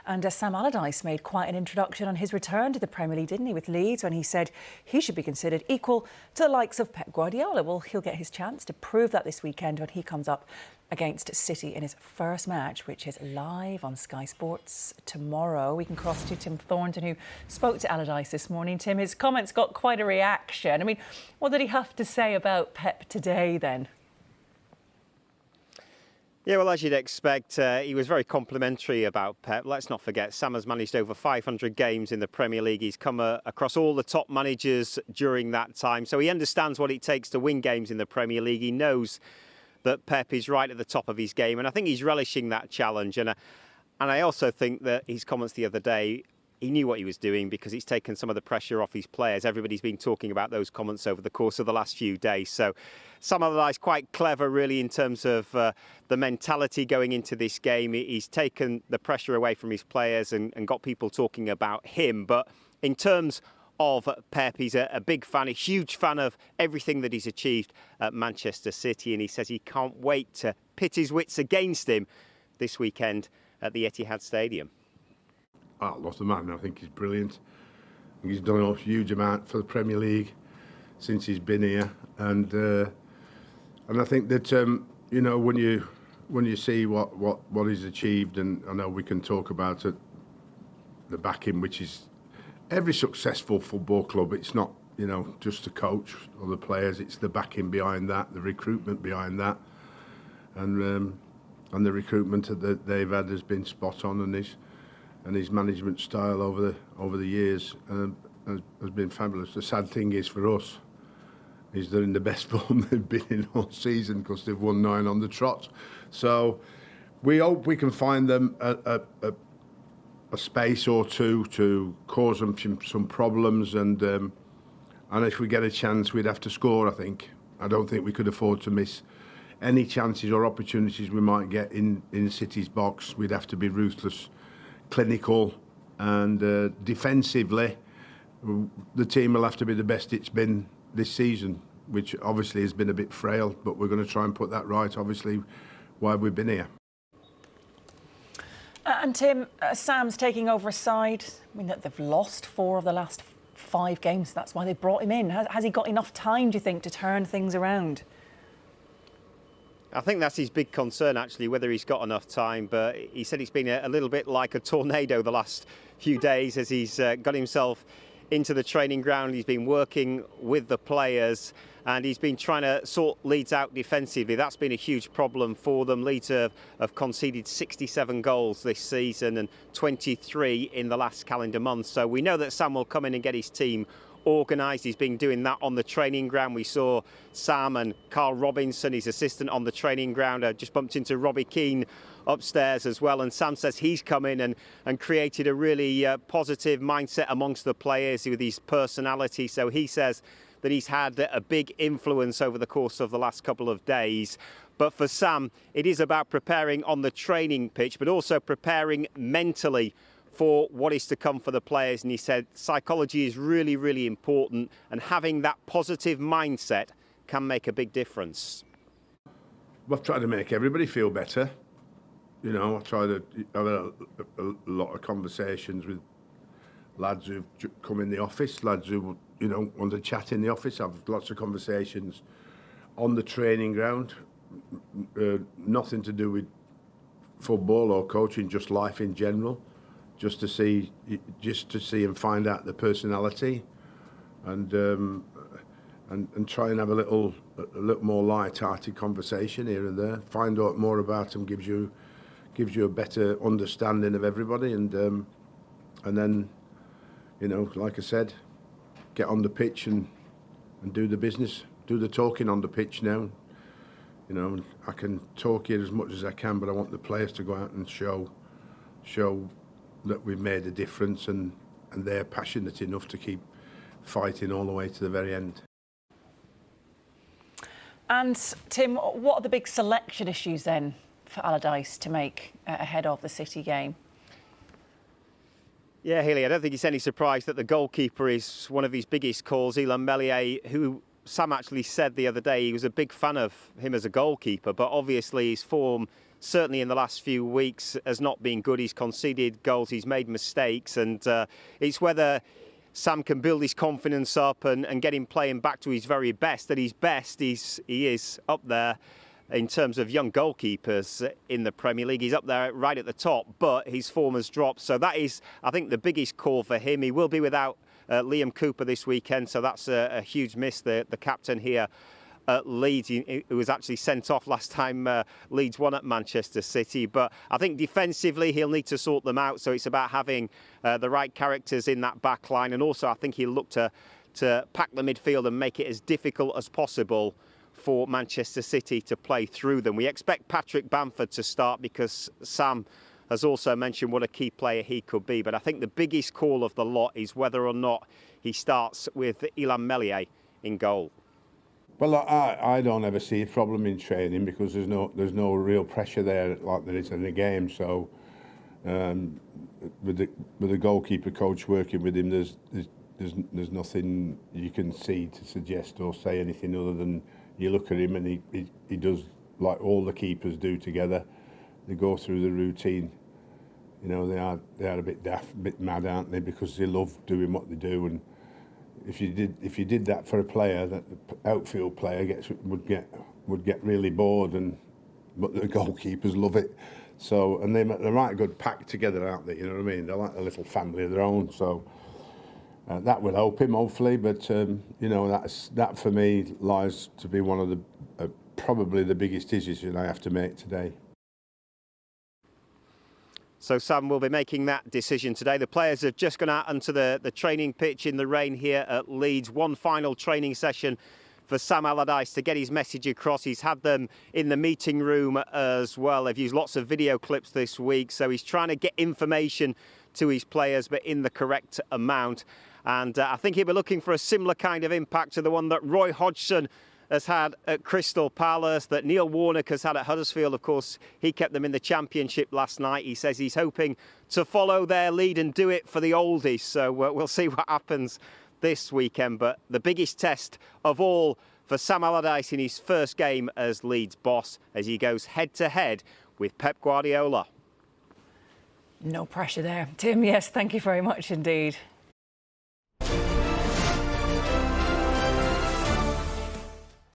And Sam Allardyce made quite an introduction on his return to the Premier League, didn't he, with Leeds, when he said he should be considered equal to the likes of Pep Guardiola. Well, he'll get his chance to prove that this weekend when he comes up against City in his first match, which is live on Sky Sports tomorrow. We can cross to Tim Thornton, who spoke to Allardyce this morning. Tim, his comments got quite a reaction. I mean, what did he have to say about Pep today then? Yeah, well, as you'd expect, he was very complimentary about Pep. Let's not forget, Sam has managed over 500 games in the Premier League. He's come across all the top managers during that time. So he understands what it takes to win games in the Premier League. He knows that Pep is right at the top of his game. And I think he's relishing that challenge. And I also think that his comments the other day, he knew what he was doing because it's taken some of the pressure off his players. Everybody's been talking about those comments over the course of the last few days. So Sam Allardyce quite clever, really, in terms of the mentality going into this game. He's taken the pressure away from his players and got people talking about him. But in terms of Pep, he's a big fan, a huge fan of everything that he's achieved at Manchester City. And he says he can't wait to pit his wits against him this weekend at the Etihad Stadium. I love the man. I think he's brilliant. He's done a huge amount for the Premier League since he's been here, and I think that you know, when you see what he's achieved, and I know we can talk about it, the backing, which is every successful football club. It's not, you know, just the coach or the players. It's the backing behind that, the recruitment behind that, and the recruitment that they've had has been spot on, and his management style over the years has been fabulous. The sad thing is for us is they're in the best form they've been in all season because they've won 9 on the trot. So we hope we can find them a space or two to cause them some problems, and if we get a chance, we'd have to score. I don't think we could afford to miss any chances or opportunities we might get in City's box. We'd have to be ruthless, clinical, and defensively the team will have to be the best it's been this season, which obviously has been a bit frail, but we're going to try and put that right, obviously, why we've been here. And Tim, Sam's taking over a side, I mean, that they've lost 4 of the last 5 games. That's why they brought him in. Has he got enough time, do you think, to turn things around? I think that's his big concern, actually, whether he's got enough time. But he said it's been a little bit like a tornado the last few days as he's got himself into the training ground. He's been working with the players and he's been trying to sort Leeds out defensively. That's been a huge problem for them. Leeds have conceded 67 goals this season and 23 in the last calendar month. So we know that Sam will come in and get his team organised. He's been doing that on the training ground. We saw Sam and Carl Robinson, his assistant, on the training ground. I just bumped into Robbie Keane upstairs as well, and Sam says he's come in and created a really positive mindset amongst the players with his personality. So he says that he's had a big influence over the course of the last couple of days. But for Sam, it is about preparing on the training pitch, but also preparing mentally for what is to come for the players. And he said psychology is really, really important, and having that positive mindset can make a big difference. I've tried to make everybody feel better. You know, I try to have a lot of conversations with lads who've come in the office, lads who, you know, want to chat in the office. I've lots of conversations on the training ground, nothing to do with football or coaching, just life in general. Just to see and find out the personality, and try and have a little more light-hearted conversation here and there. Find out more about them gives you a better understanding of everybody, and then, you know, like I said, get on the pitch and do the business, do the talking on the pitch now. You know, I can talk here as much as I can, but I want the players to go out and show that we've made a difference, and they're passionate enough to keep fighting all the way to the very end. And Tim, what are the big selection issues then for Allardyce to make ahead of the City game? Yeah, Healy, I don't think it's any surprise that the goalkeeper is one of his biggest calls. Illan Meslier, who Sam actually said the other day he was a big fan of him as a goalkeeper, but obviously his form certainly in the last few weeks, has not been good. He's conceded goals, he's made mistakes, and it's whether Sam can build his confidence up and get him playing back to his very best. At his best, he is up there in terms of young goalkeepers in the Premier League. He's up there right at the top, but his form has dropped. So that is, I think, the biggest call for him. He will be without Liam Cooper this weekend, so that's a huge miss, the captain here at Leeds, who was actually sent off last time Leeds won at Manchester City. But I think defensively he'll need to sort them out, so it's about having the right characters in that back line, and also I think he'll look to pack the midfield and make it as difficult as possible for Manchester City to play through them. We expect Patrick Bamford to start because Sam has also mentioned what a key player he could be. But I think the biggest call of the lot is whether or not he starts with Illan Meslier in goal. Well, I don't ever see a problem in training because there's no real pressure there like there is in the game. So with the goalkeeper coach working with him, there's nothing you can see to suggest or say anything other than you look at him and he does like all the keepers do together. They go through the routine. You know, they are a bit daft, a bit mad, aren't they? Because they love doing what they do. And if you did that for a player, that the outfield player would get really bored. But the goalkeepers love it. So they're right good pack together, aren't they? You know what I mean? They're like a little family of their own. So that will help him hopefully. But you know, that for me lies to be one of the probably the biggest decisions I have to make today. So Sam will be making that decision today. The players have just gone out onto the training pitch in the rain here at Leeds. One final training session for Sam Allardyce to get his message across. He's had them in the meeting room as well. They've used lots of video clips this week, so he's trying to get information to his players, but in the correct amount. And I think he'll be looking for a similar kind of impact to the one that Roy Hodgson has had at Crystal Palace, that Neil Warnock has had at Huddersfield. Of course, he kept them in the Championship last night. He says he's hoping to follow their lead and do it for the oldies. So we'll see what happens this weekend. But the biggest test of all for Sam Allardyce in his first game as Leeds boss, as he goes head-to-head with Pep Guardiola. No pressure there. Tim, yes, thank you very much indeed.